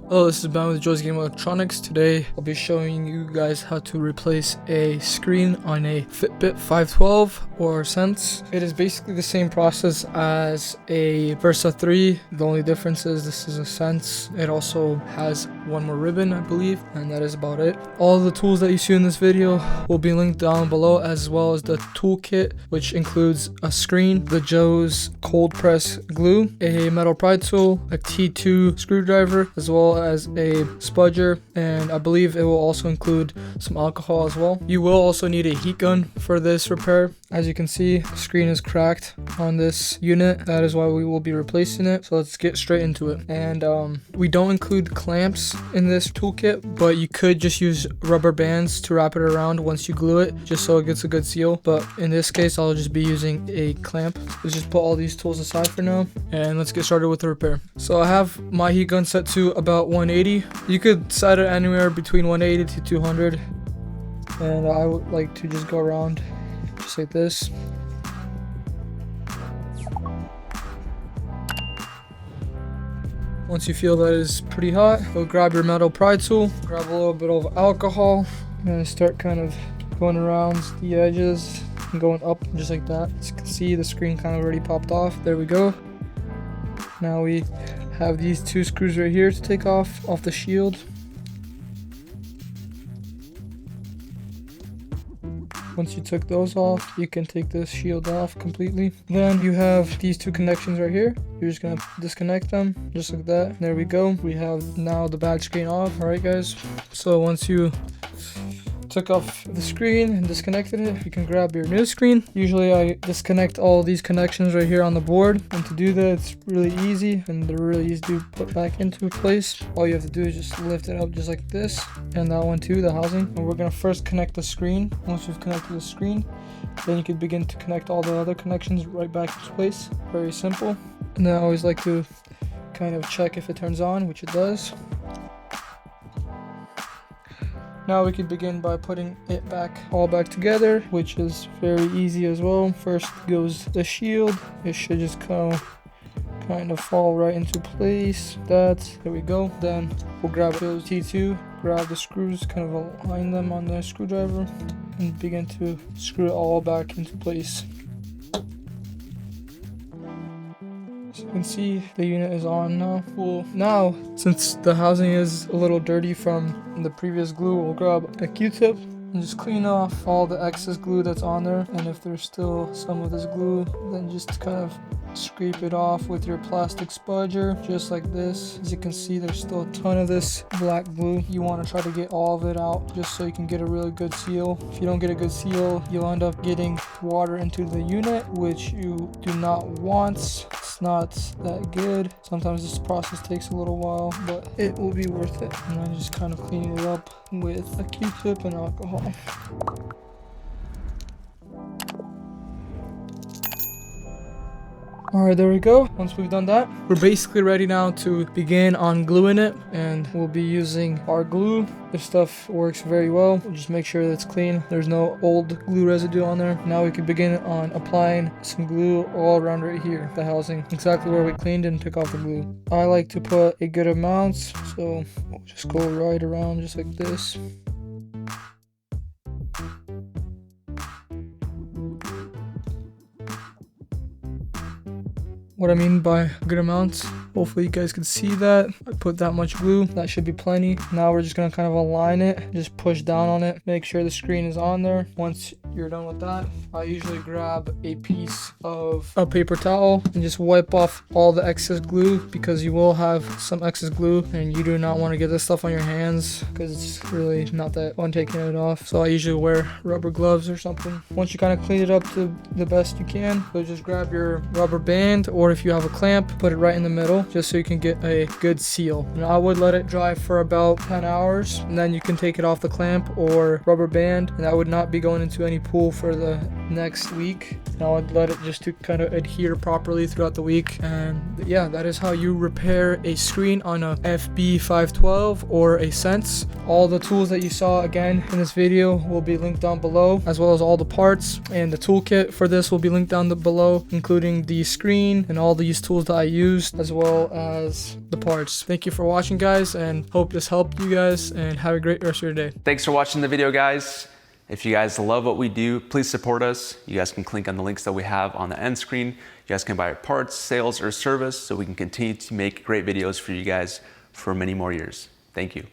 Hello, this is Ben with Joe's Game Electronics. Today I'll be showing you guys how to replace a screen on a Fitbit 512 or Sense. It is basically the same process as a Versa 3. The only difference is this is a Sense. It also has one more ribbon, I believe, and that is about it. All the tools that you see in this video will be linked down below, as well as the toolkit, which includes a screen, the Joe's cold press glue, a metal pry tool, a T2 screwdriver, as well as a spudger, and I believe it will also include some alcohol as well. You will also need a heat gun for this repair. As you can see, the screen is cracked on this unit. That is why we will be replacing it. So let's get straight into it. And we don't include clamps in this toolkit, but you could just use rubber bands to wrap it around once you glue it, just so it gets a good seal. But in this case, I'll just be using a clamp. Let's just put all these tools aside for now, and let's get started with the repair. So I have my heat gun set to about 180. You could set it anywhere between 180 to 200, and I would like to just go around just like this. Once you feel that is pretty hot, go grab your metal pry tool, grab a little bit of alcohol, and start kind of going around the edges and going up just like that. As you can see, the screen kind of already popped off. There we go. Now we have these two screws right here to take off the shield. Once you took those off, you can take this shield off completely. Then you have these two connections right here. You're just gonna disconnect them just like that. There we go. We have now the bad screen off. All right, guys. So once you took off the screen and disconnected it, you can grab your new screen. Usually I disconnect all these connections right here on the board, and to do that it's really easy, and they're really easy to put back into place. All you have to do is just lift it up just like this, and that one too, the housing. And we're gonna first connect the screen. Once you've connected the screen, then you can begin to connect all the other connections right back into place. Very simple. And then I always like to kind of check if it turns on, which it does. Now we can begin by putting it all back together, which is very easy as well. First goes the shield. It should just kind of fall right into place. There we go. Then we'll grab those T2, grab the screws, kind of align them on the screwdriver, and begin to screw it all back into place. As you can see, the unit is on now. Now, since the housing is a little dirty from the previous glue, we'll grab a Q-tip and just clean off all the excess glue that's on there. And if there's still some of this glue, then just kind of scrape it off with your plastic spudger, just like this. As you can see, there's still a ton of this black glue. You want to try to get all of it out just so you can get a really good seal. If you don't get a good seal, you'll end up getting water into the unit, which you do not want. It's not that good. Sometimes this process takes a little while, but it will be worth it. And I'm just kind of cleaning it up with a Q-tip and alcohol. Alright, there we go. Once we've done that, we're basically ready now to begin on gluing it, and we'll be using our glue. This stuff works very well. We'll just make sure that it's clean. There's no old glue residue on there. Now we can begin on applying some glue all around right here, the housing, exactly where we cleaned and took off the glue. I like to put a good amount, so we'll just go right around just like this. What I mean by good amounts, hopefully you guys can see that. I put that much glue, that should be plenty. Now we're just gonna kind of align it, just push down on it, make sure the screen is on there. Once you're done with that, I usually grab a piece of a paper towel and just wipe off all the excess glue, because you will have some excess glue and you do not want to get this stuff on your hands, because it's really not that fun taking it off. So I usually wear rubber gloves or something. Once you kind of clean it up to the best you can, so just grab your rubber band, or if you have a clamp, put it right in the middle just so you can get a good seal. And I would let it dry for about 10 hours, and then you can take it off the clamp or rubber band, and that would not be going into any pull for the next week. And I would let it just to kind of adhere properly throughout the week. And yeah, that is how you repair a screen on a FB512 or a Sense. All the tools that you saw again in this video will be linked down below, as well as all the parts, and the toolkit for this will be linked down below, including the screen and all these tools that I used, as well as the parts. Thank you for watching, guys, and hope this helped you guys, and have a great rest of your day. Thanks for watching the video, guys. If you guys love what we do, please support us. You guys can click on the links that we have on the end screen. You guys can buy our parts, sales, or service so we can continue to make great videos for you guys for many more years. Thank you.